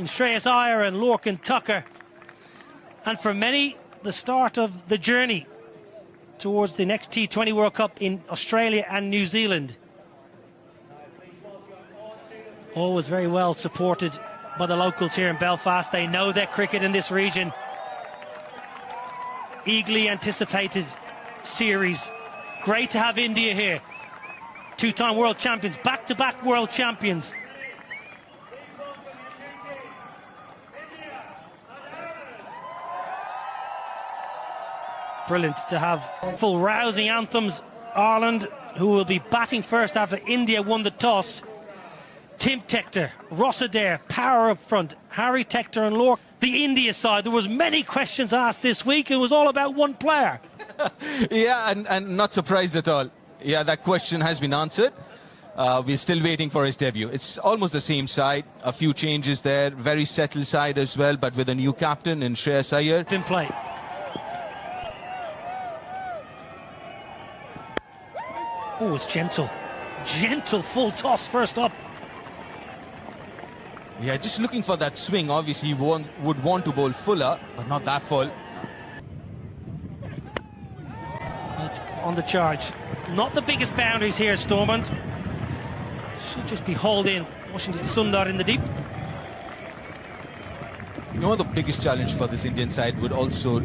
in Shreyas Iyer and Lorcan Tucker. And for many, the start of the journey towards the next T20 World Cup in Australia and New Zealand. Always very well supported by the locals here in Belfast. They know their cricket in this region. Eagerly anticipated series. Great to have India here. Two-time world champions, back-to-back world champions. Brilliant to have full rousing anthems. Ireland, who will be batting first after India won the toss. Tim Tector, Ross Adair, power up front, Harry Tector and Lorcan. The India side, there was many questions asked this week. It was all about one player. Yeah, and not surprised at all. Yeah, that question has been answered. We're still waiting for his debut. It's almost the same side. A few changes there. Very settled side as well, but with a new captain in Shreyas Iyer. In play. Oh, it's gentle. Gentle full toss first up. Yeah, just looking for that swing. Obviously, he would want to bowl fuller, but not that full. On the charge. Not the biggest boundaries here, Stormont. Should just be hauled in. Washington Sundar in the deep. You know, the biggest challenge for this Indian side would also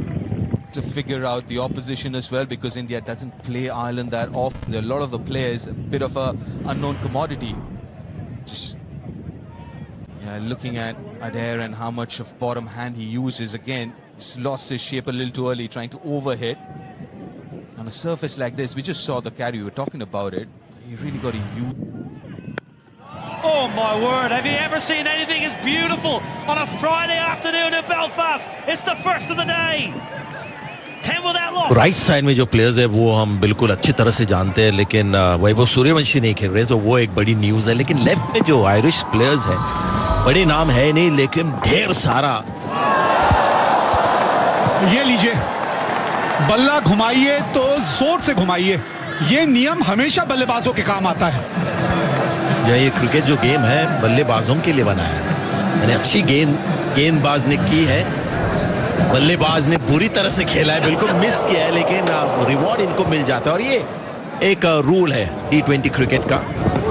to figure out the opposition as well, because India doesn't play Ireland that often. There are a lot of the players, a bit of a unknown commodity. Just looking at Adair and how much of bottom hand he uses. Again, just lost his shape a little too early, trying to overhit. On a surface like this, we just saw the carry, we were talking about it. You really got to use. Oh my word, have you ever seen anything as beautiful on a Friday afternoon in Belfast? It's the first of the day. 10 without loss. Right side में जो players है वो हम बिल्कुल अच्छी तरह से जानते हैं, लेकिन वैभव सूर्यवंशी नहीं खेल रहे, तो वो एक बड़ी न्यूज़ है। लेकिन लेफ्ट में जो आयरिश प्लेयर्स हैं, बड़े नाम है नहीं, लेकिन ढेर सारा। ये लीजिए, बल्ला घुमाइए तो जोर से घुमाइए। ये नियम हमेशा बल्लेबाजों के काम आता है। ये क्रिकेट जो गेम है बल्लेबाजों के लिए बना है, यानी अच्छी गेंदबाज ने की है, बल्लेबाज ने बुरी तरह से खेला है, बिल्कुल मिस किया है, लेकिन रिवॉर्ड इनको मिल जाता है। और ये एक रूल है T20 क्रिकेट का।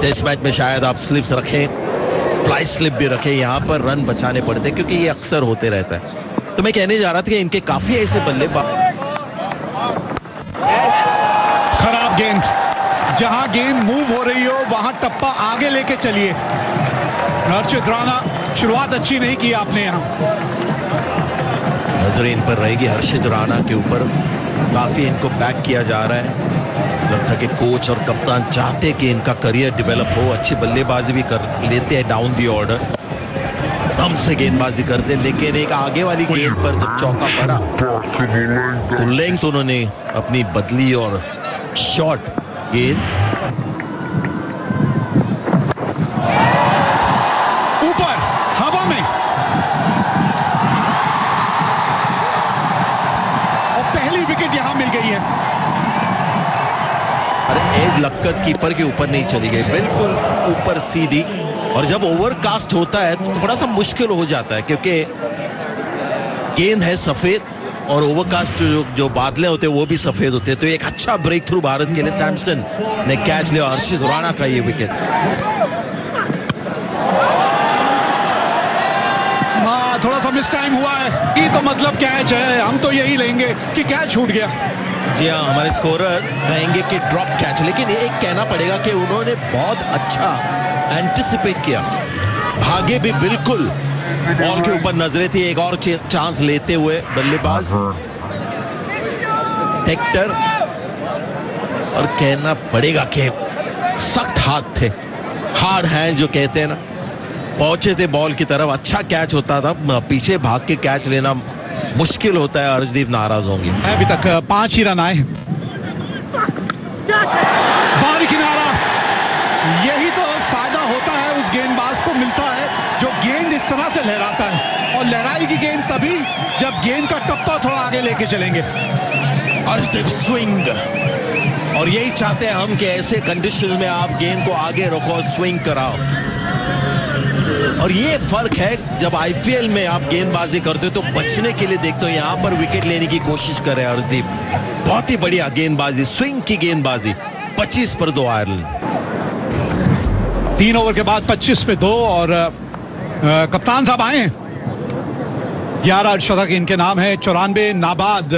टेस्ट मैच में शायद आप स्लिप्स रखें, फ्लाई स्लिप भी रखें, यहाँ पर रन बचाने पड़ते हैं, क्योंकि ये अक्सर होते रहता है। तो मैं कहने जा रहा था कि इनके काफी ऐसे बल्लेबाज। खराब गेंद, जहां गेंद मूव हो रही हो वहां टप्पा आगे लेके चलिए। हर्षित राणा, शुरुआत अच्छी नहीं की आपने यहाँ। नजरें इन पर रहेगी हर्षित राणा के ऊपर, काफी इनको बैक किया जा रहा है। लगता है कि कोच और कप्तान चाहते कि इनका करियर डेवलप हो, अच्छी बल्लेबाजी भी कर लेते हैं डाउन दी ऑर्डर, दम से गेंदबाजी करते हैं, लेकिन एक आगे वाली गेंद पर जब चौका पड़ा तो लेंथ उन्होंने अपनी बदली और शॉट गेंद ऊपर हवा में, और पहली विकेट यहां मिल गई है। अरे एज लगकर कीपर के ऊपर नहीं चली गई, बिल्कुल ऊपर सीधी। और जब ओवरकास्ट होता है तो थोड़ा सा मुश्किल हो जाता है, क्योंकि गेंद है सफेद और ओवरकास्ट जो बादलें होते हैं वो भी सफेद होते हैं। तो एक अच्छा ब्रेक थ्रू भारत के लिए, सैमसन ने कैच लिया, हर्षित राणा का ये विकेट। थोड़ा सा मिस टाइम हुआ है, ये तो मतलब कैच है, हम तो यही लेंगे कि कैच छूट गया। जी हाँ, हमारे स्कोरर कहेंगे कि ड्रॉप कैच, लेकिन एक कहना पड़ेगा कि उन्होंने बहुत अच्छा एंटिसिपेट किया, भागे भी बिल्कुल, बॉल के ऊपर नजरें थी, एक और चांस लेते हुए बल्लेबाज टेक्टर। और कहना पड़ेगा कि सख्त हाथ थे, हार्ड हैंड जो कहते हैं ना, पहुंचे थे बॉल की तरफ। अच्छा कैच होता था, पीछे भाग के कैच लेना मुश्किल होता है। अर्शदीप नाराज होंगे। अभी तक 5 ही रन आए। बाहरी किनारा, यही तो फायदा होता है उस गेंदबाज को मिलता है जो गेंद इस तरह से लहराता है, और लहराएगी गेंद तभी जब गेंद का टप्पा थोड़ा आगे लेके चलेंगे। अर्शदीप स्विंग, और यही चाहते हैं हम कि ऐसे कंडीशन में आप गेंद को आगे रखो, स्विंग कराओ। और ये फर्क है जब आईपीएल में आप गेंदबाजी करते हो तो बचने के लिए देखते हो, यहां पर विकेट लेने की कोशिश कर रहे हैं हर्षदीप। बहुत ही बढ़िया गेंदबाजी, स्विंग की गेंदबाजी। 25 पर 2 आयरलैंड। 3 ओवर के बाद 25 पे 2 और कप्तान साहब आए। 11 अर्धशतक इनके नाम है, 94 नाबाद।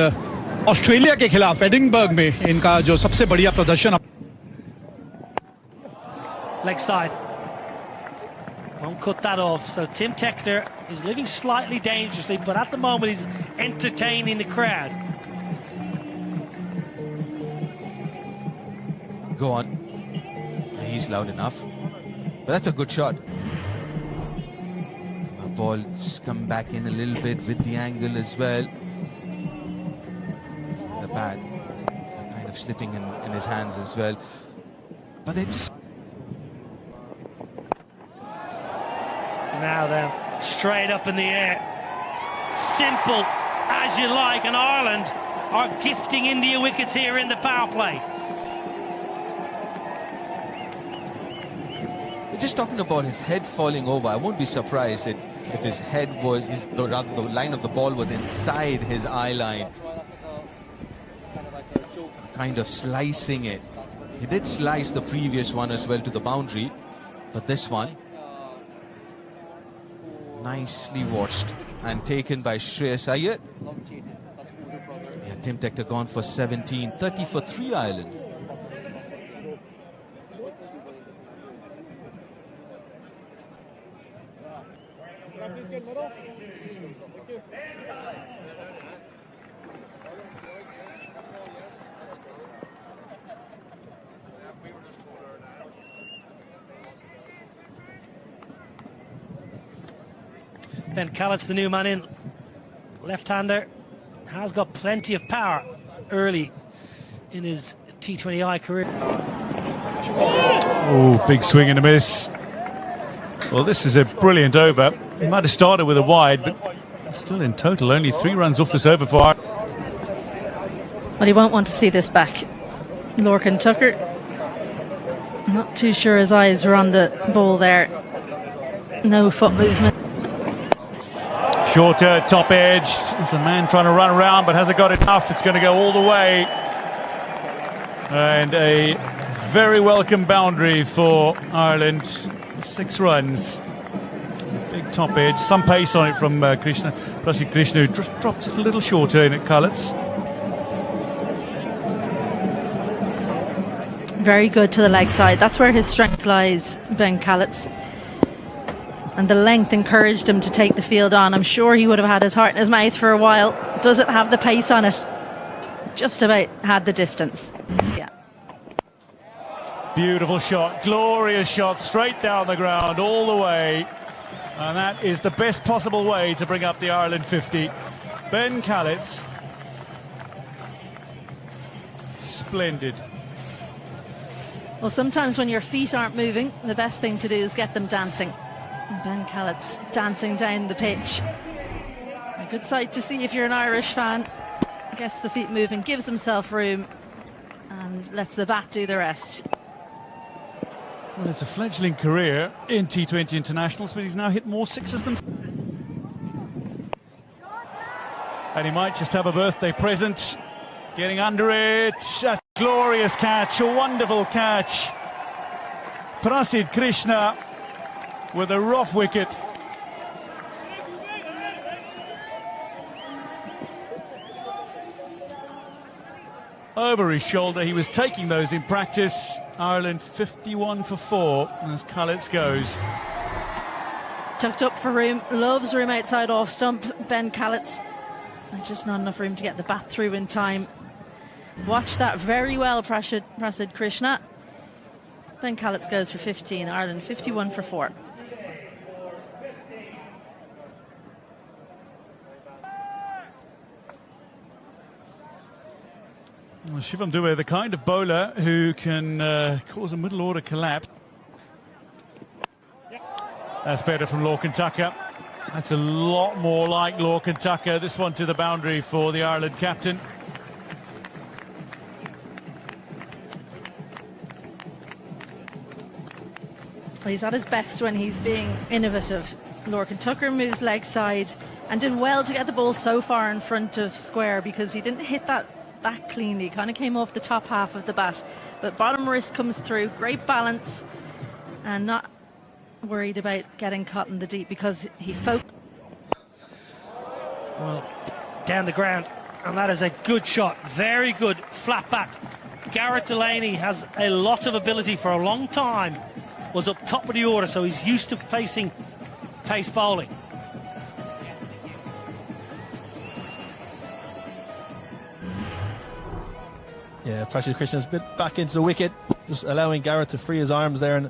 ऑस्ट्रेलिया के खिलाफ एडिनबर्ग में इनका जो सबसे बढ़िया प्रदर्शन। Leg side. Won't cut that off. So Tim Tector is living slightly dangerously, but at the moment he's entertaining the crowd. Go on. He's loud enough. But that's a good shot. The ball just come back in a little bit with the angle as well. The bat kind of slipping in his hands as well. But they just... Now then, straight up in the air. Simple as you like, and Ireland are gifting India wickets here in the power play. We're just talking about his head falling over. I won't be surprised if his head was, rather the line of the ball was inside his eye line. Kind of slicing it. He did slice the previous one as well to the boundary, but this one nicely watched and taken by Shreyas Iyer. Yeah, Tim Tector gone for 17, 30 for 3 Ireland. Ben Callett's the new man in. Left-hander, has got plenty of power early in his T20I career. Oh, big swing and a miss. Well, this is a brilliant over. He might have started with a wide, but still in total only 3 runs off this over for Ireland. Well, he won't want to see this back. Lorcan Tucker, not too sure his eyes were on the ball there. No foot movement. Shorter, top edge. There's a man trying to run around, but hasn't got enough. It's going to go all the way. And a very welcome boundary for Ireland. 6 runs. Big top edge. Some pace on it from Krishna. Prasid Krishna, who just dropped it a little shorter in at Cullett's. Very good to the leg side. That's where his strength lies, Ben Callett's. And the length encouraged him to take the field on. I'm sure he would have had his heart in his mouth for a while. Does it have the pace on it? Just about had the distance. Yeah. Beautiful shot, glorious shot, straight down the ground, all the way. And that is the best possible way to bring up the Ireland 50. Ben Callett's. Splendid. Well, sometimes when your feet aren't moving, the best thing to do is get them dancing. And Ben Callett's dancing down the pitch. A good sight to see if you're an Irish fan. Gets the feet moving, gives himself room, and lets the bat do the rest. Well, it's a fledgling career in T20 internationals, but he's now hit more sixes than... And he might just have a birthday present. Getting under it. A glorious catch, a wonderful catch. Prasid Krishna with a rough wicket. Over his shoulder, he was taking those in practice. Ireland 51 for 4 as Cullett's goes. Tucked up for room, loves room outside off stump, Ben Callett's. And just not enough room to get the bat through in time. Watch that very well, Prasid Krishna. Ben Callett's goes for 15, Ireland 51 for 4. Well, Shivam Dube, the kind of bowler who can cause a middle order collapse. That's better from Lorcan Tucker. That's a lot more like Lorcan Tucker. This one to the boundary for the Ireland captain. He's at his best when he's being innovative. Lorcan Tucker moves leg side and did well to get the ball so far in front of square because he didn't hit that cleanly. He kind of came off the top half of the bat. But bottom wrist comes through. Great balance and not worried about getting caught in the deep because he focused. Well, down the ground, and that is a good shot. Very good flat bat. Garrett Delaney has a lot of ability. For a long time was up top of the order, so he's used to facing pace bowling. Yeah, Prashid Krishna's bit back into the wicket, just allowing Garrett to free his arms there, and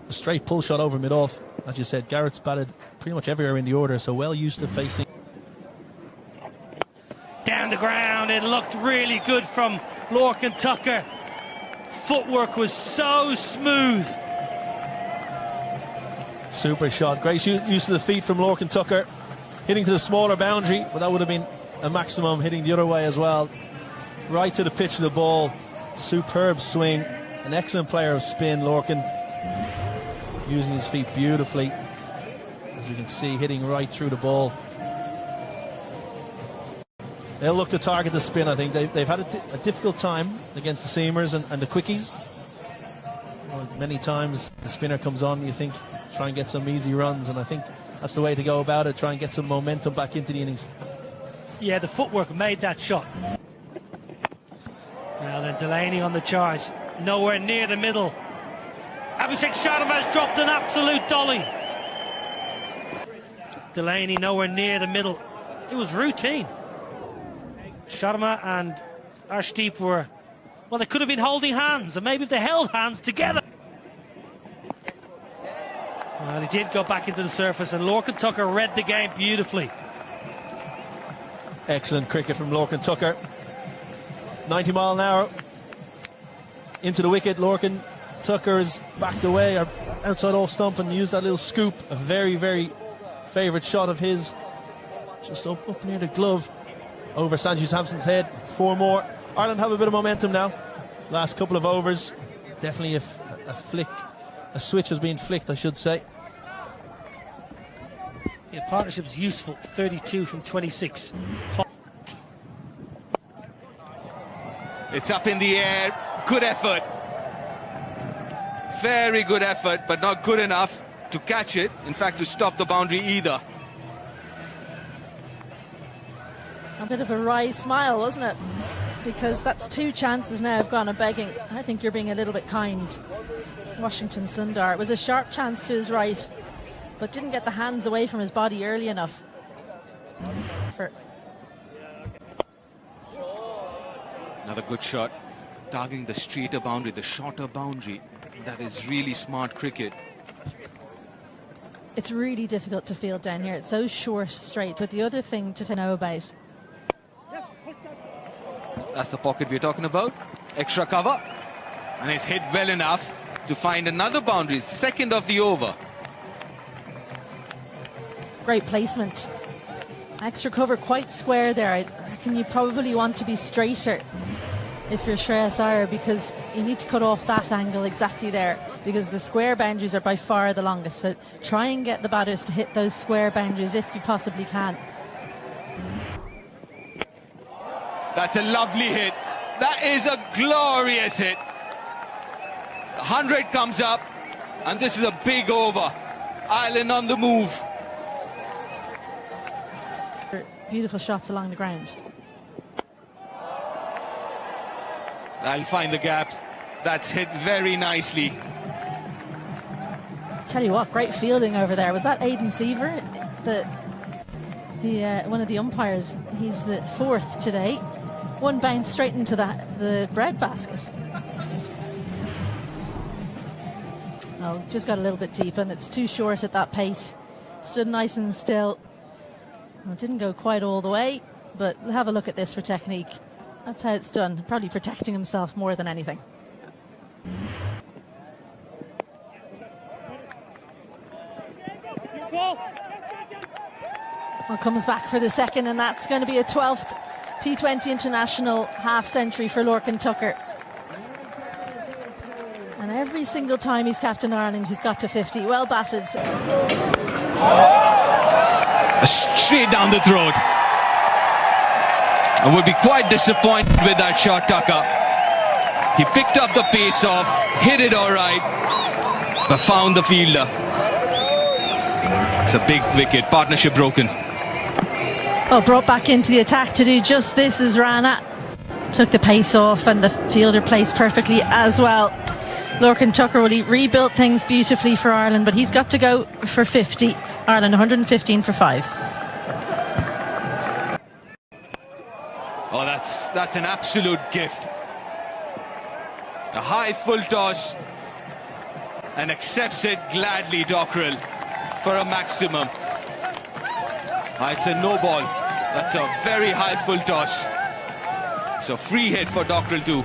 a straight pull shot over mid-off. As you said, Garrett's batted pretty much everywhere in the order, so well used to facing. Down the ground, it looked really good from Lorcan Tucker. Footwork was so smooth. Super shot, great use of the feet from Lorcan Tucker, hitting to the smaller boundary, but that would have been a maximum, hitting the other way as well. Right to the pitch of the ball. Superb swing. An excellent player of spin, Lorcan. Using his feet beautifully. As we can see, hitting right through the ball. They'll look to target the spin, I think. They've had a difficult time against the seamers and the quickies. Well, many times the spinner comes on, you think, try and get some easy runs, and I think that's the way to go about it. Try and get some momentum back into the innings. Yeah, the footwork made that shot. Now then, Delaney on the charge, nowhere near the middle. Abhishek Sharma has dropped an absolute dolly. Delaney nowhere near the middle. It was routine. Sharma and Arshdeep were, well, they could have been holding hands, and maybe if they held hands together. Well, he did go back into the surface, and Lorcan Tucker read the game beautifully. Excellent cricket from Lorcan Tucker. 90 mile an hour into the wicket. Lorcan Tucker is backed away or outside off stump and used that little scoop. A very, very favourite shot of his, just up near the glove over Sanju Samson's head. 4 more. Ireland have a bit of momentum now. Last couple of overs, definitely a switch has been flicked, I should say. Yeah, partnership's useful. 32 from 26. It's up in the air. Good effort. Very good effort, but not good enough to catch it. In fact, to stop the boundary either. A bit of a wry smile, wasn't it? Because that's 2 chances now have gone a begging. I think you're being a little bit kind. Washington Sundar. It was a sharp chance to his right, but didn't get the hands away from his body early enough. Another good shot, targeting the straighter boundary, the shorter boundary. That is really smart cricket. It's really difficult to field down here. It's so short, straight. But the other thing to know about. That's the pocket we're talking about. Extra cover. And it's hit well enough to find another boundary. Second of the over. Great placement. Extra cover quite square there. I reckon you probably want to be straighter if you're Shreyas Iyer, because you need to cut off that angle exactly there, because the square boundaries are by far the longest. So try and get the batters to hit those square boundaries if you possibly can. That's a lovely hit. That is a glorious hit. 100 comes up, and this is a big over. Ireland on the move. Beautiful shots along the ground. I'll find the gap. That's hit very nicely. Tell you what, great fielding over there. Was that Aidan Seaver, one of the umpires? He's the 4th today. One bounce straight into the bread basket. Oh, just got a little bit deep, and it's too short at that pace. Stood nice and still. Well, it didn't go quite all the way, but we'll have a look at this for technique. That's how it's done. Probably protecting himself more than anything. Well, comes back for the second, and that's going to be a 12th T20 international half century for Lorcan Tucker. And every single time he's captain Ireland, he's got to 50. Well batted. Straight down the throat. I would be quite disappointed with that shot, Tucker. He picked up the pace off, hit it all right, but found the fielder. It's a big wicket. Partnership broken. Well, brought back into the attack to do just this as Rana took the pace off, and the fielder placed perfectly as well. Lorcan Tucker, well, he rebuilt things beautifully for Ireland, but he's got to go for 50. Ireland 115 for 5. Oh, that's an absolute gift. A high full toss, and accepts it gladly, Dockrell, for a maximum. It's a no ball. That's a very high full toss. It's a free hit for Dockrell too.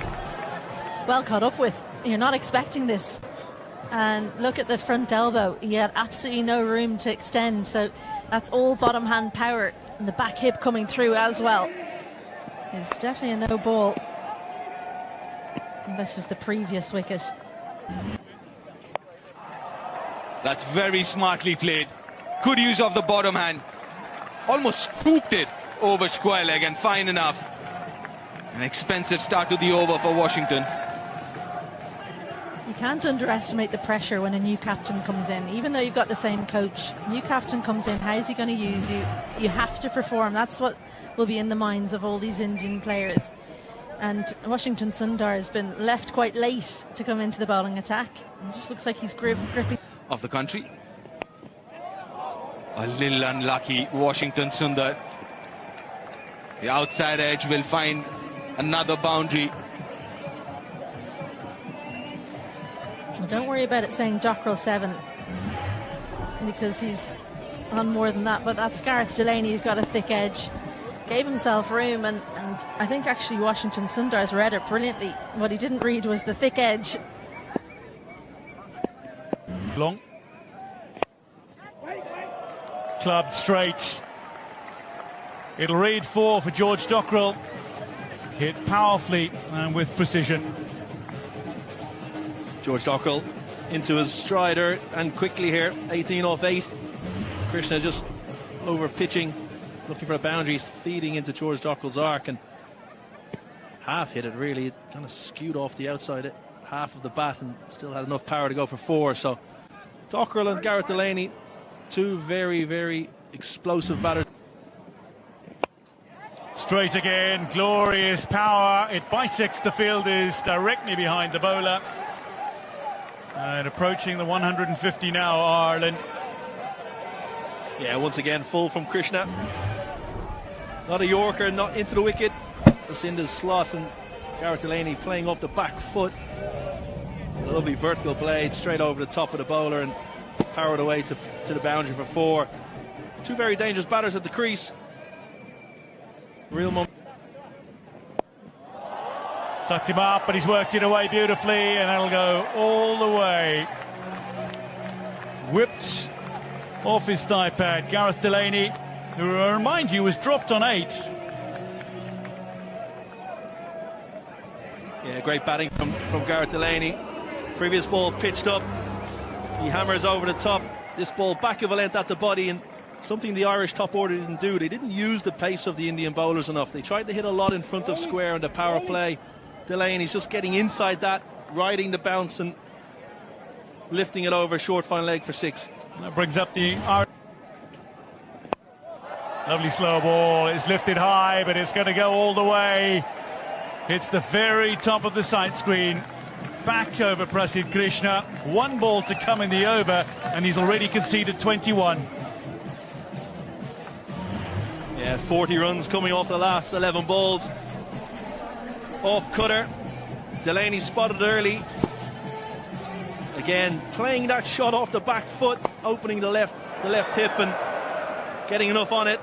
Well caught up with. You're not expecting this. And look at the front elbow. He had absolutely no room to extend. So that's all bottom hand power. And the back hip coming through as well. It's definitely a no ball. And this was the previous wicket. That's very smartly played. Good use of the bottom hand. Almost scooped it over square leg, and fine enough. An expensive start to the over for Washington. You can't underestimate the pressure when a new captain comes in. Even though you've got the same coach, new captain comes in, how's he going to use you? You have to perform. That's what will be in the minds of all these Indian players. And Washington Sundar has been left quite late to come into the bowling attack. It just looks like he's gripping. Of the country. A little unlucky, Washington Sundar. The outside edge will find another boundary. Well, don't worry about it saying Dockrell 7, because he's on more than that. But that's Gareth Delaney, who's got a thick edge. Gave himself room, and I think actually Washington Sundar's read it brilliantly. What he didn't read was the thick edge. Long. Clubbed straight. It'll read 4 for George Dockrell. Hit powerfully and with precision. George Dockrell into his strider and quickly here, 18 off 8. Krishna just over pitching, looking for a boundary, feeding into George Dockrell's arc, and half hit it really. It kind of skewed off the outside half of the bat and still had enough power to go for 4. So Dockrell and Gareth Delaney, two very, very explosive batters. Straight again, glorious power. It bisects the fielders directly behind the bowler. And approaching the 150 now, Ireland. Yeah, once again, full from Krishna. Not a Yorker, not into the wicket. It's in the slot, and Gareth Delaney playing off the back foot. A lovely vertical blade straight over the top of the bowler and powered away to the boundary for 4. Two very dangerous batters at the crease. Real moment. Tucked him up, but he's worked it away beautifully, and that'll go all the way. Whipped off his thigh pad. Gareth Delaney, who, I remind you, was dropped on 8. Yeah, great batting from Gareth Delaney. Previous ball pitched up. He hammers over the top. This ball back of a length at the body, and something the Irish top order didn't do. They didn't use the pace of the Indian bowlers enough. They tried to hit a lot in front of square on the power play. Delaney's just getting inside that, riding the bounce and lifting it over short fine leg for 6. That brings up the Irish. Lovely slow ball. It's lifted high, but it's going to go all the way. Hits the very top of the sight screen. Back over Prasidh Krishna. 1 ball to come in the over, and he's already conceded 21. Yeah, 40 runs coming off the last 11 balls. Off cutter. Delaney spotted early. Again, playing that shot off the back foot, opening the left hip and getting enough on it,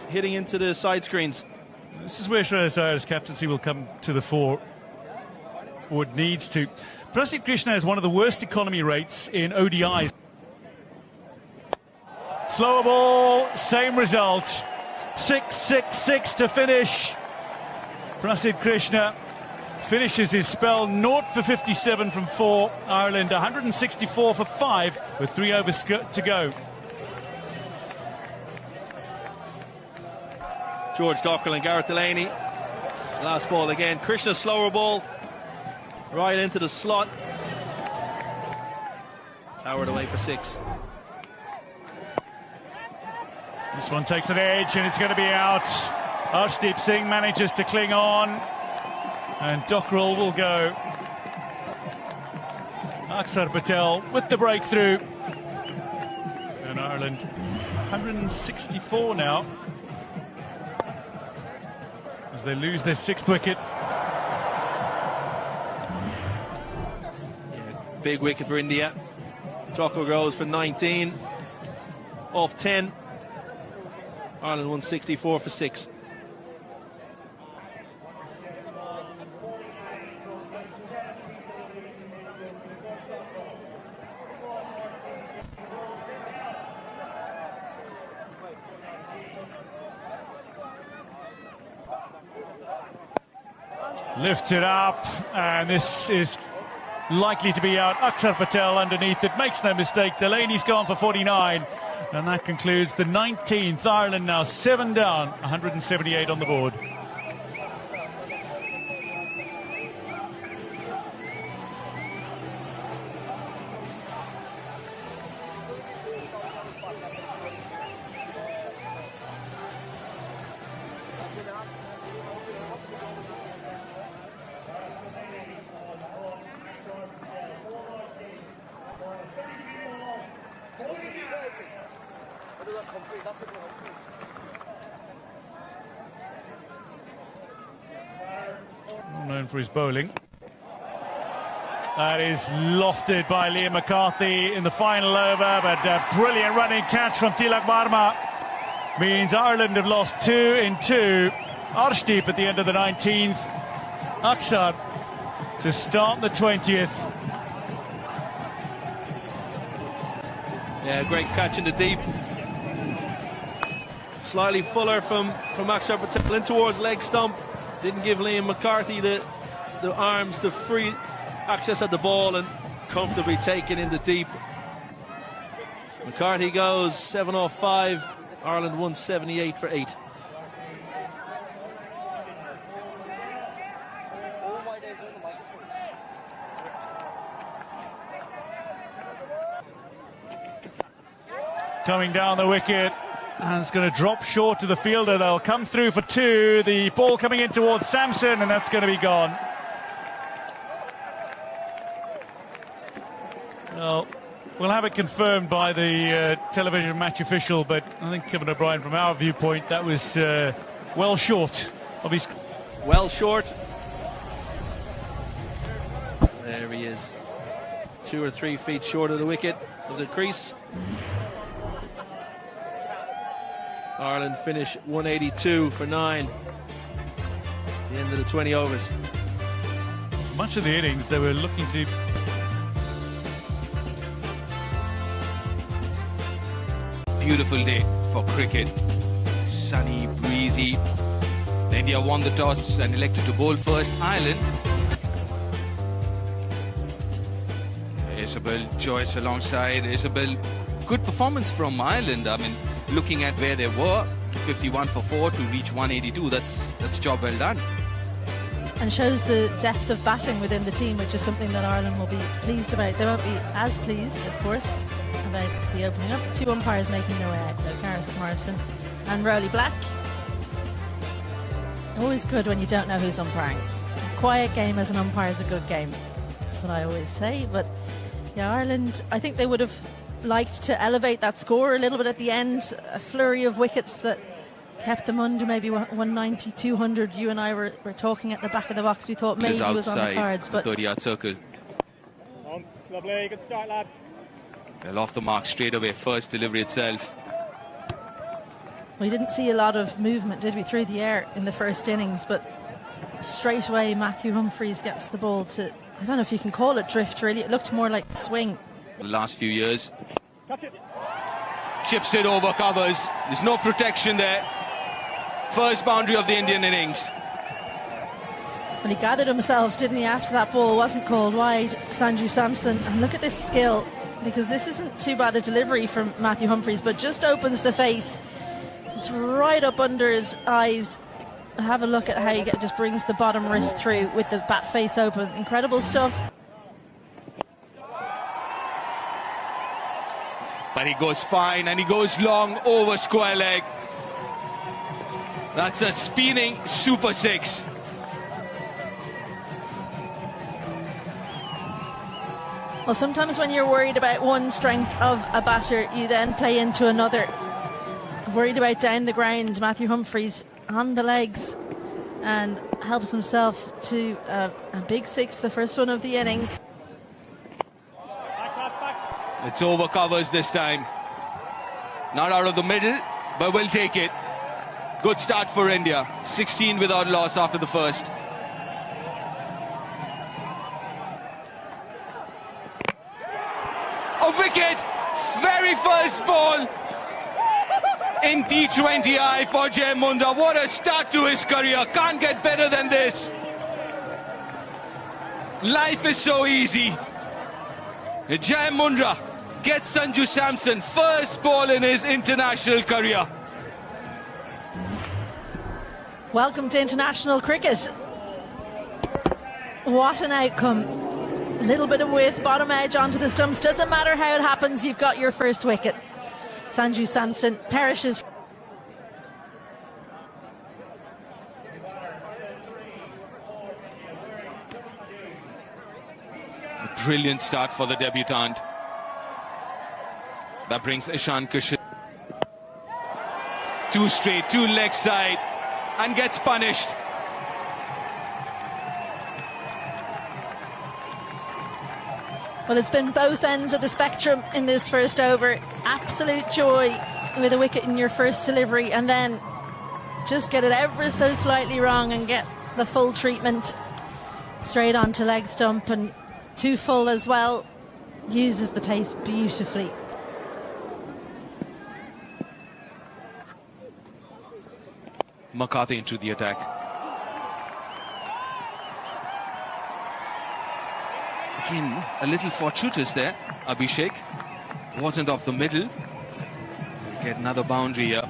hitting into the side screens. This is where Shreyas Iyer's captaincy will come to the fore. Would needs to. Prasidh Krishna has one of the worst economy rates in ODIs. Slower ball, same result. 6-6-6 to finish. Prasidh Krishna finishes his spell 0 for 57 from 4. Ireland 164 for 5 with 3 overs to go. George Dockrell and Gareth Delaney. Last ball again. Krishna slower ball. Right into the slot. Towered away for 6. This one takes an edge and it's going to be out. Arshdeep Singh manages to cling on. And Dockrell will go. Akshar Patel with the breakthrough. And Ireland 164 now, as they lose their 6th wicket. Yeah, big wicket for India. Dockrell goes for 19 off 10. Ireland 164 for 6. Lifted up, and this is likely to be out. Akshar Patel underneath it, makes no mistake. Delaney's gone for 49, and that concludes the 19th. Ireland now 7 down, 178 on the board. Known for his bowling. That is lofted by Liam McCarthy in the final over, but a brilliant running catch from Tilak Varma means Ireland have lost 2 in 2. Arshdeep at the end of the 19th. Akshar to start the 20th. Yeah, great catch in the deep. Slightly fuller from Akshar Patel in towards leg stump. Didn't give Liam McCarthy the arms, the free access at the ball, and comfortably taken in the deep. McCarthy goes 7 off 5. Ireland 178 for 8. Coming down the wicket, and it's going to drop short to the fielder. They'll come through for 2. The ball coming in towards Samson, and that's going to be gone. Well, we'll have it confirmed by the television match official, but I think Kevin O'Brien, from our viewpoint, that was well short of his... Well short. There he is. 2 or 3 feet short of the wicket, of the crease. Ireland finish 182 for 9. The end of the 20 overs. Much of the innings, they were looking to... Beautiful day for cricket. Sunny, breezy. India won the toss and elected to bowl first. Ireland. Isabel Joyce alongside. Isabel, good performance from Ireland. I mean, looking at where they were, 51 for 4 to reach 182, that's job well done. And shows the depth of batting within the team, which is something that Ireland will be pleased about. They won't be as pleased, of course, about the opening up. 2 umpires making their way out, though, Gareth Morrison and Rowley Black. Always good when you don't know who's umpiring. A quiet game as an umpire is a good game. That's what I always say. But yeah, Ireland, I think they would have liked to elevate that score a little bit at the end. A flurry of wickets that kept them under maybe 190, 200. You and I were talking at the back of the box. We thought maybe it was on the cards, but 30-yard circle. Lovely, good start, lad. Well, off the mark straight away, first delivery itself. We didn't see a lot of movement, did we, through the air in the first innings, but straight away Matthew Humphreys gets the ball to, I don't know if you can call it drift, really. It looked more like swing. The last few years. Chips it over covers. There's no protection there. First boundary of the Indian innings. Well, he gathered himself, didn't he, after that ball wasn't called wide, Sanju Samson. And look at this skill, because this isn't too bad a delivery from Matthew Humphreys, but just opens the face. It's right up under his eyes. Have a look at how he just brings the bottom wrist through with the bat face open. Incredible stuff. But he goes fine and he goes long over square leg. That's a spinning super six. Well, sometimes when you're worried about one strength of a batter, you then play into another. Worried about down the ground, Matthew Humphries on the legs and helps himself to a big six, the first one of the innings. It's over covers this time. Not out of the middle, but we'll take it. Good start for India. 16 without loss after the first. A wicket! Very first ball in T20I for Jai Mundra. What a start to his career. Can't get better than this. Life is so easy. Jai Mundra gets Sanju Samson, first ball in his international career. Welcome to international cricket. What an outcome. A little bit of width, bottom edge onto the stumps. Doesn't matter how it happens, you've got your first wicket. Sanju Samson perishes. A brilliant start for the debutant. That brings Ishan Kishan. Two straight, two leg side, and gets punished. Well, it's been both ends of the spectrum in this first over. Absolute joy with a wicket in your first delivery, and then just get it ever so slightly wrong and get the full treatment straight onto leg stump, and too full as well. Uses the pace beautifully. McCarthy into the attack. Again, a little fortuitous there. Abhishek wasn't off the middle. Get another boundary here.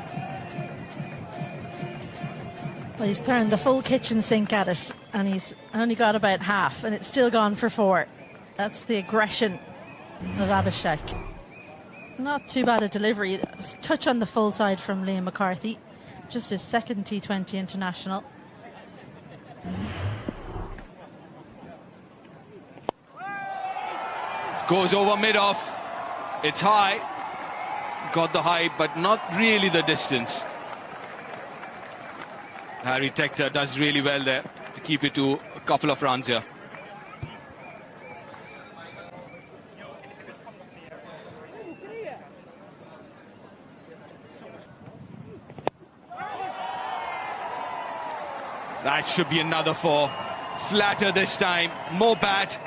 Well, he's turned the full kitchen sink at it, and he's only got about half, and it's still gone for 4. That's the aggression of Abhishek. Not too bad a delivery. Touch on the full side from Liam McCarthy. Just his second T20 international. Goes over mid-off. It's high. Got the height, but not really the distance. Harry Tector does really well there to keep it to a couple of runs here. That should be another 4. Flatter this time, more bat.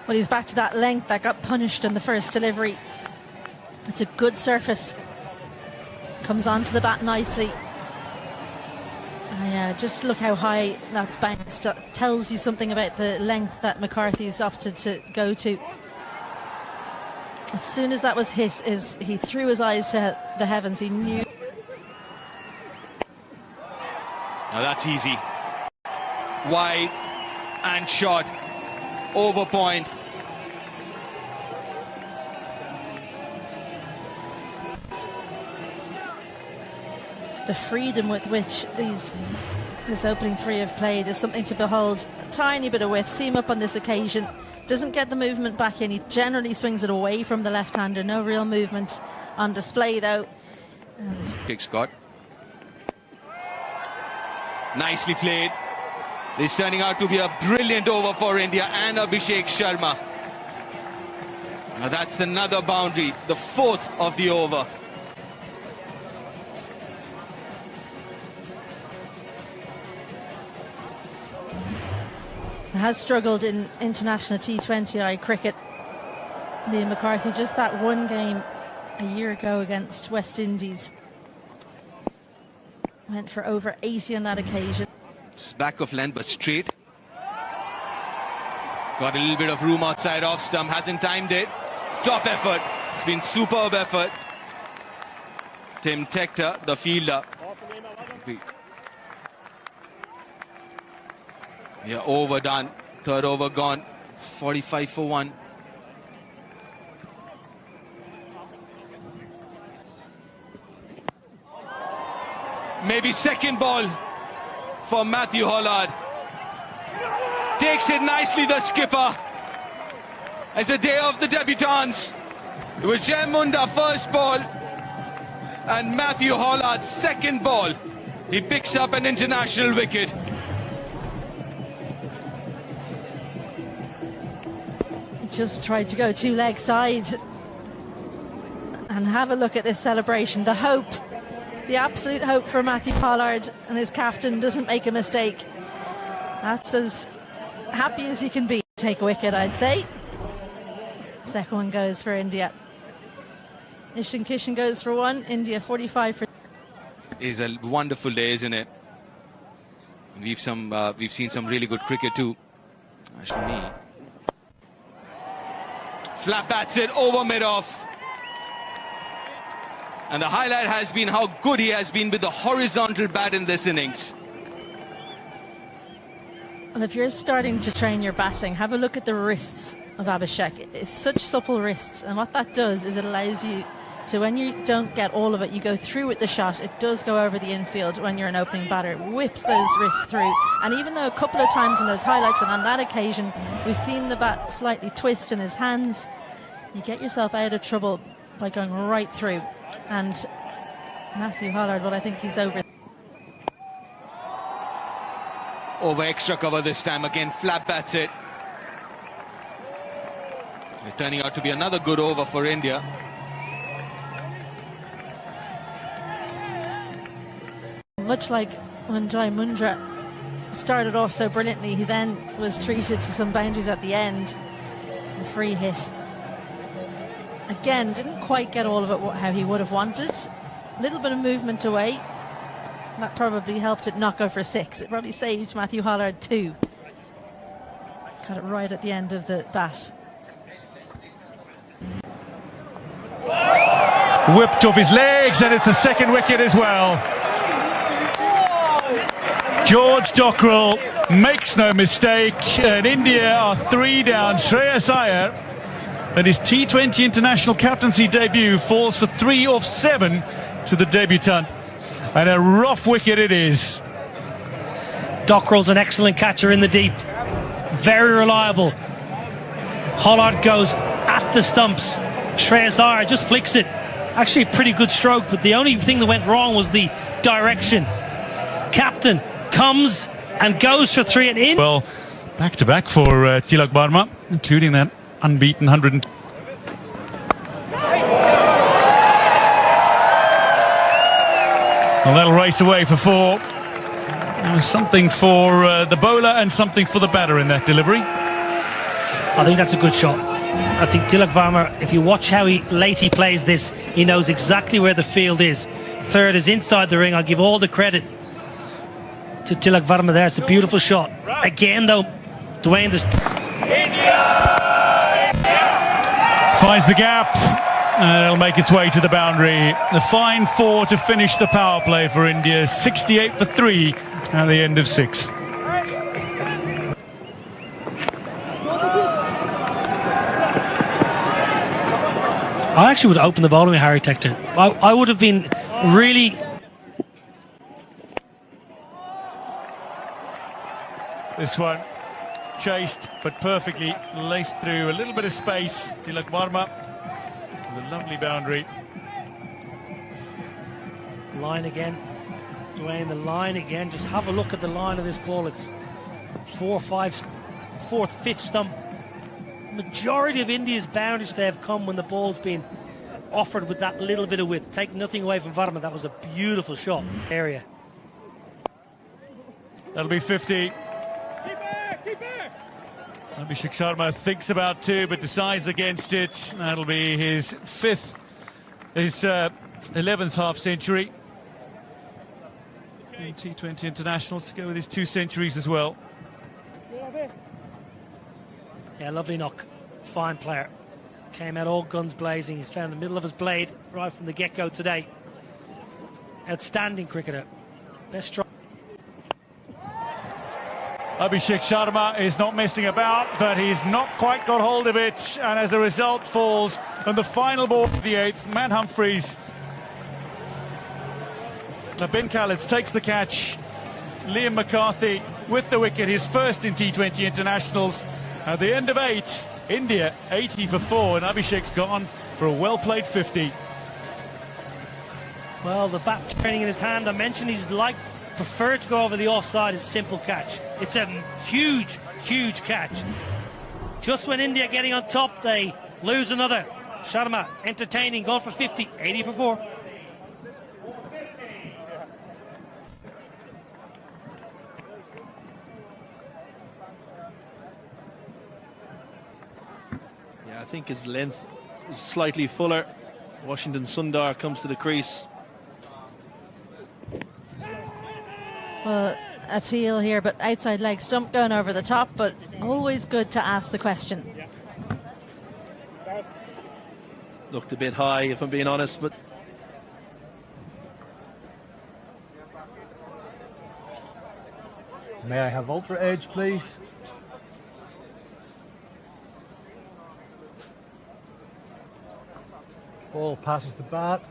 Well, he's back to that length that got punished in the first delivery. It's a good surface. Comes onto the bat nicely. And just look how high that's bounced. That tells you something about the length that McCarthy's opted to go to. As soon as that was hit, he threw his eyes to the heavens. He knew. Now that's easy. Wide and short. Over point. The freedom with which this opening 3 have played is something to behold. A tiny bit of width. See him up on this occasion. Doesn't get the movement back in. He generally swings it away from the left-hander. No real movement on display, though. Big Scott. Nicely played. This is turning out to be a brilliant over for India and Abhishek Sharma. Now that's another boundary, the 4th of the over. Has struggled in international T20I cricket. Liam McCarthy, just that one game a year ago against West Indies. Went for over 80 on that occasion. It's back of length but straight. Got a little bit of room outside off stump, hasn't timed it. Top effort. It's been superb effort. Tim Tector, the fielder. Yeah, overdone. Third over gone. It's 45 for 1. Maybe second ball for Matthew Hollard. Takes it nicely, the skipper. It's the day of the debutants. It was Jai Munda first ball and Matthew Hollard second ball. He picks up an international wicket. Just tried to go two leg side. And have a look at this celebration. The hope, the absolute hope for Matthew Hollard and his captain doesn't make a mistake. That's as happy as he can be. Take a wicket, I'd say. Second one goes for India. Ishan Kishan goes for 1. India 45 for. It's a wonderful day, isn't it? We've seen some really good cricket too. As for me, flat bats it over mid-off. And the highlight has been how good he has been with the horizontal bat in this innings. And if you're starting to train your batting, have a look at the wrists of Abhishek. It's such supple wrists, and what that does is it allows you to, when you don't get all of it, you go through with the shot. It does go over the infield when you're an opening batter. It whips those wrists through. And even though a couple of times in those highlights, and on that occasion, we've seen the bat slightly twist in his hands, you get yourself out of trouble by going right through. And Matthew Hollard, well, I think he's over. Over extra cover this time, again flat bats it. It's turning out to be another good over for India. Much like when Jai Mundra started off so brilliantly, he then was treated to some boundaries at the end. A free hit. Again, didn't quite get all of it how he would have wanted. A little bit of movement away. That probably helped it not go for 6. It probably saved Matthew Hollard 2. Got it right at the end of the bat. Whipped off his legs, and it's a second wicket as well. George Dockrell makes no mistake, and India are 3 down. Shreyas Iyer, and his T20 international captaincy debut, falls for 3 off 7 to the debutant. And a rough wicket it is. Dockrell's an excellent catcher in the deep. Very reliable. Hollard goes at the stumps. Shreyas Iyer just flicks it. Actually a pretty good stroke, but the only thing that went wrong was the direction. Captain comes and goes for 3 and in. Well, back-to-back for Tilak Varma, including that unbeaten 100. Well, that'll race away for 4. Something for the bowler and something for the batter in that delivery. I think that's a good shot. I think Tilak Varma, if you watch how late he plays this, he knows exactly where the field is. Third is inside the ring. I'll give all the credit to Tilak Varma there. It's a beautiful shot. Again, though, Dwayne finds the gap. And it'll make its way to the boundary. The fine 4 to finish the power play for India. 68 for 3 at the end of 6. I actually would open the bowling with Harry Tector. I would have been really... This one chased but perfectly laced through a little bit of space. Tilak Varma. A lovely boundary. Line again. Dwayne, the line again. Just have a look at the line of this ball. It's 4, 5, 4th, 5th stump. Majority of India's boundaries they have come when the ball's been offered with that little bit of width. Take nothing away from Varma. That was a beautiful shot. Area. That'll be 50. Abhishek Sharma thinks about 2 but decides against it. That'll be his 11th half century in T20 internationals, to go with his 2 centuries as well. Yeah, lovely knock. Fine player. Came out all guns blazing. He's found the middle of his blade right from the get-go today. outstanding cricketer. Best strike. Abhishek Sharma is not messing about, but he's not quite got hold of it, and as a result falls on the final ball of the 8th. Matt Humphries. Now Ben Khaled takes the catch. Liam McCarthy with the wicket, his first in T20 internationals. At the end of 8, India 80 for 4, and Abhishek's gone for a well-played 50. Well, the bat turning in his hand, I mentioned he's preferred to go over the offside as simple catch. It's a huge, huge catch. Just when India getting on top, they lose another. Sharma entertaining, going for 50, 80 for 4. Yeah, I think his length is slightly fuller. Washington Sundar comes to the crease. Well, a feel here, but outside leg stump going over the top, but always good to ask the question. Looked a bit high, if I'm being honest, but may I have ultra edge, please? Ball passes the bat.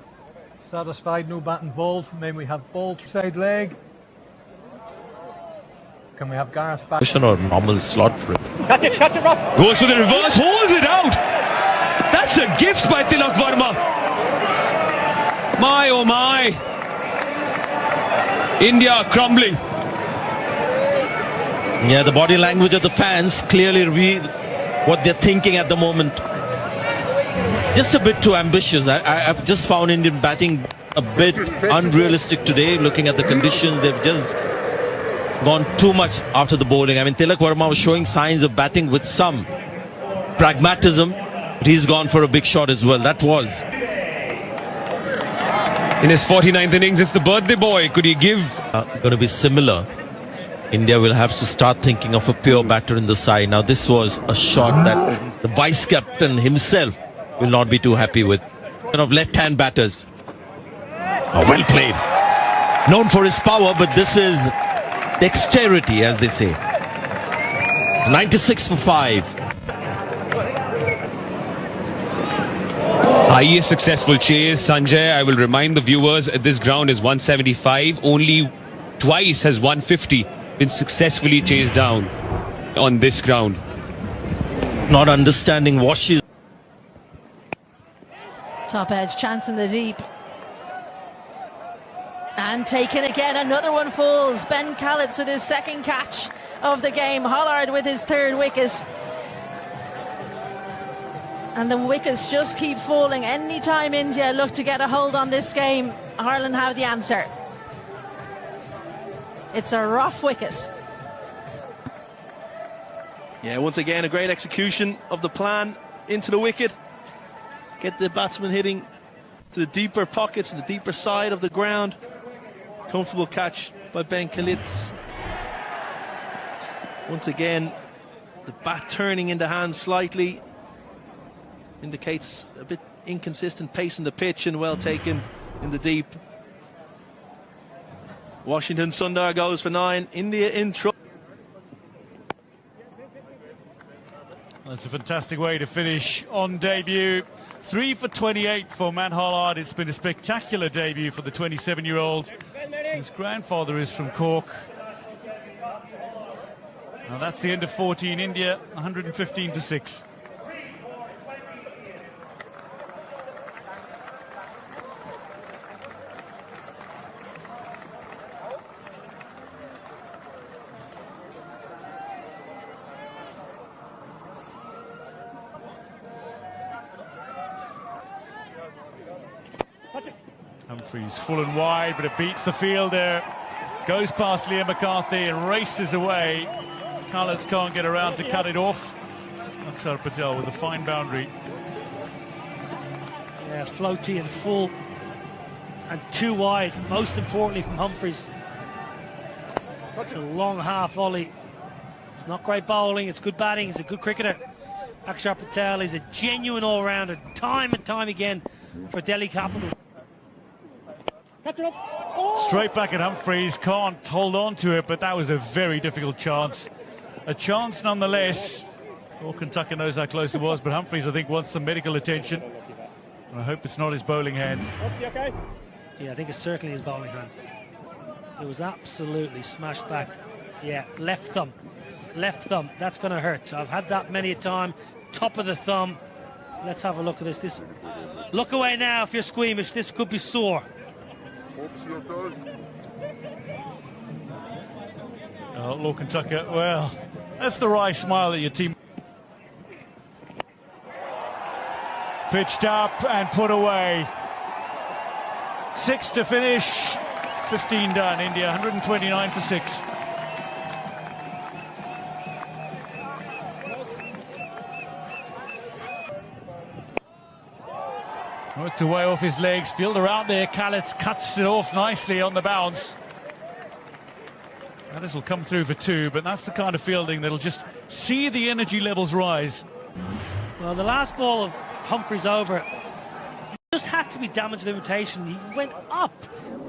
Satisfied, no bat involved. May we have ball side leg? Can we have Gareth back? Or normal slot for it. Catch it, Ross. Goes for the reverse, holds it out. That's a gift by Tilak Verma. My oh my. India crumbling. Yeah, the body language of the fans clearly reveal what they're thinking at the moment. Just a bit too ambitious. I've just found Indian batting a bit unrealistic today. Looking at the conditions, they've just gone too much after the bowling. I mean, Tilak Verma was showing signs of batting with some pragmatism, but he's gone for a big shot as well. That was in his 49th innings. It's the birthday boy. Could he give? Going to be similar. India will have to start thinking of a pure batter in the side. Now, this was a shot that the vice captain himself will not be too happy with. Of left-hand batters. Oh, well played. Known for his power, but this is dexterity, as they say. It's 96 for 5. Highest successful chase, Sanjay. I will remind the viewers, this ground is 175. Only twice has 150 been successfully chased down on this ground. Not understanding Washi's. Top edge, chance in the deep. And taken again, another one falls. Ben Khaled at his second catch of the game. Hollard with his third wicket. And the wickets just keep falling. Anytime India look to get a hold on this game, Ireland have the answer. It's a rough wicket. yeah, once again a great execution of the plan into the wicket. Get the batsman hitting to the deeper pockets, the deeper side of the ground. Comfortable catch by Ben Khaled. Once again, the bat turning in the hand slightly indicates a bit inconsistent pace in the pitch, and well taken in the deep. Washington Sundar goes for 9. India in trouble. That's a fantastic way to finish on debut. 3 for 28 for Matt Hollard. It's been a spectacular debut for the 27-year-old. His grandfather is from Cork. Now that's the end of 14. India 115 for 6. Humphries full and wide, but it beats the fielder. Goes past Liam McCarthy and races away. Khaled can't get around to cut it off. Akshar Patel with a fine boundary. Yeah, floaty and full and too wide, most importantly from Humphries. It's a long half volley. It's not great bowling, it's good batting, he's a good cricketer. Akshar Patel is a genuine all-rounder, time and time again for Delhi Capitals. Catch it up. Straight back at Humphries, can't hold on to it, but that was a very difficult chance. A chance nonetheless. Lorcan Tucker knows how close it was, but Humphries, I think, wants some medical attention. And I hope it's not his bowling hand. Yeah, I think it's certainly his bowling hand. It was absolutely smashed back. Yeah, left thumb. Left thumb. That's going to hurt. I've had that many a time. Top of the thumb. Let's have a look at this. Look away now if you're squeamish. This could be sore. Oh, Lorcan Tucker, well, that's the right smile at your team. Pitched up and put away. 6 to finish, 15 done. India 129 for 6. Worked away off his legs, field around there. Khalid cuts it off nicely on the bounce. This will come through for 2, but that's the kind of fielding that'll just see the energy levels rise. Well, the last ball of Humphries over just had to be damage limitation. He went up.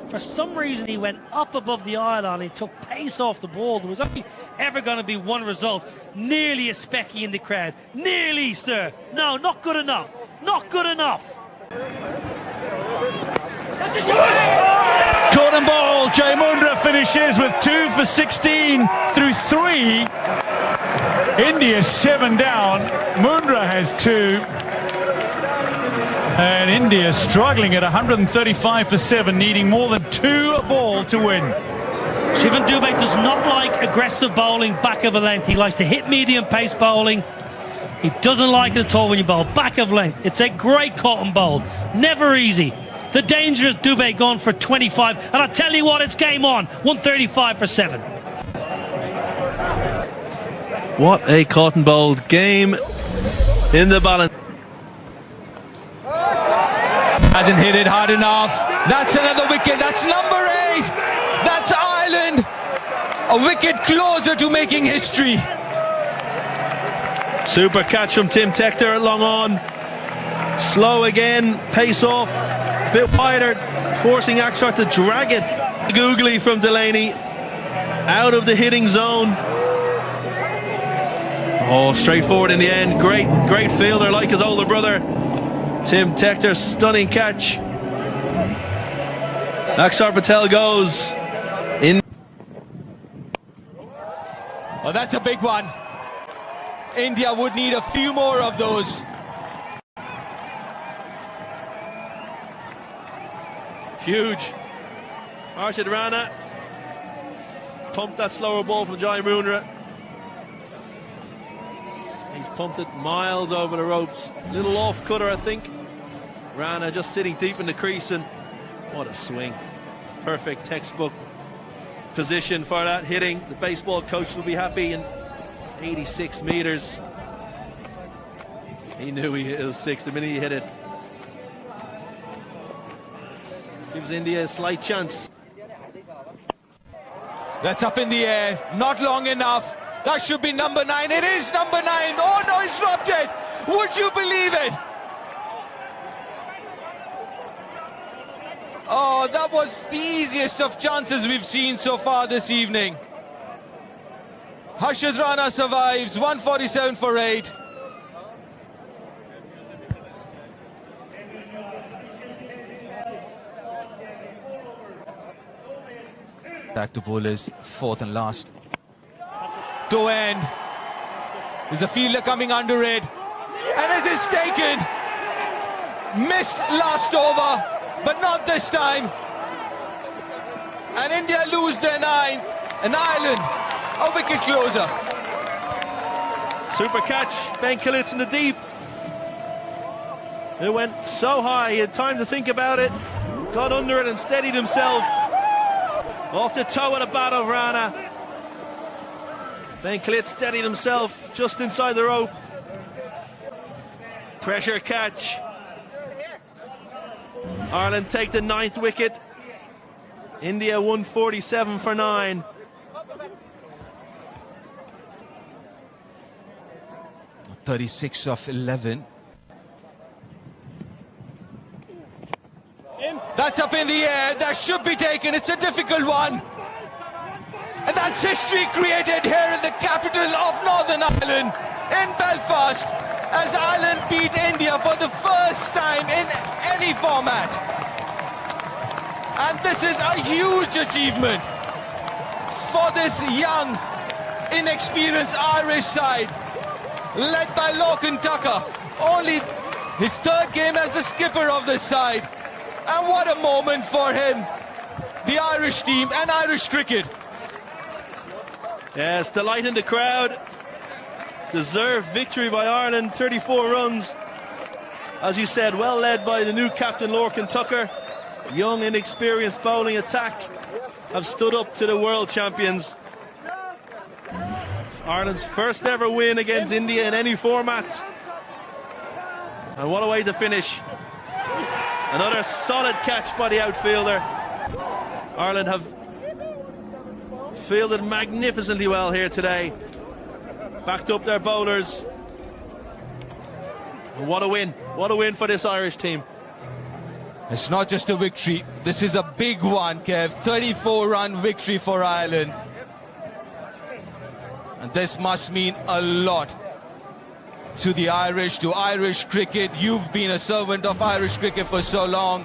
For some reason, he went up above the island. He took pace off the ball. There was only ever going to be one result. Nearly a specky in the crowd. Nearly, sir. No, not good enough. Not good enough. Caught and ball. Jai Mundra finishes with 2 for 16 through 3. India 7 down. Mundra has 2. And India struggling at 135 for 7, needing more than 2 a ball to win. Shivan Dubé does not like aggressive bowling back of a length. He likes to hit medium pace bowling. He doesn't like it at all when you bowl back of length. It's a great cotton bowl. Never easy. The dangerous Dubé gone for 25. And I tell you what, it's game on. 135 for 7. What a cotton bowled game in the balance. Hasn't hit it hard enough. That's another wicket. That's number 8. That's Ireland. A wicket closer to making history. Super catch from Tim Tector, long on. Slow again, pace off, bit wider, forcing Axar to drag it. Googly from Delaney, out of the hitting zone. Oh, straightforward in the end. Great fielder like his older brother. Tim Tector, stunning catch. Axar Patel goes in. Oh, that's a big one. India would need a few more of those. Huge. Arshad Rana pumped that slower ball from Jai Mundra. He's pumped it miles over the ropes. Little off cutter, I think. Rana just sitting deep in the crease, and what a swing. Perfect textbook position for that hitting. The baseball coach will be happy. And 86 meters. He knew he was 6 the minute he hit it. Gives India a slight chance. That's up in the air. Not long enough. That should be number 9. It is number 9. Oh no, he's dropped it. Would you believe it? Oh, that was the easiest of chances we've seen so far this evening. Harshad Rana survives, 147 for 8. Back to bowlers, 4th and last. To end. There's a fielder coming under it. And it is taken. Missed last over, but not this time. And India lose their 9th. And Ireland, a wicket closer. Super catch. Ben Khalid's in the deep. It went so high. He had time to think about it. Got under it and steadied himself. Off the toe of the bat of Rana. Ben Khalid steadied himself just inside the rope. Pressure catch. Ireland take the 9th wicket. India 147 for 9. .36 of 11. That's up in in the air that should be taken. It's a difficult one. And that's history created here in the capital of Northern Ireland, in Belfast, as Ireland beat India for the first time in any format. And this is a huge achievement for this young, inexperienced Irish side, led by Lorcan Tucker. Only his third game as the skipper of this side. And what a moment for him, the Irish team and Irish cricket. Yes, delighting the crowd. Deserved victory by Ireland, 34 runs. As you said, well led by the new captain Lorcan Tucker. Young, inexperienced bowling attack have stood up to the world champions. Ireland's first ever win against India in any format. And what a way to finish. Another solid catch by the outfielder. Ireland have fielded magnificently well here today. Backed up their bowlers. And what a win. What a win for this Irish team. It's not just a victory. This is a big one, Kev. 34-run victory for Ireland. And this must mean a lot to the Irish, to Irish cricket. You've been a servant of Irish cricket for so long.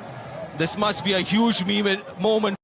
This must be a huge moment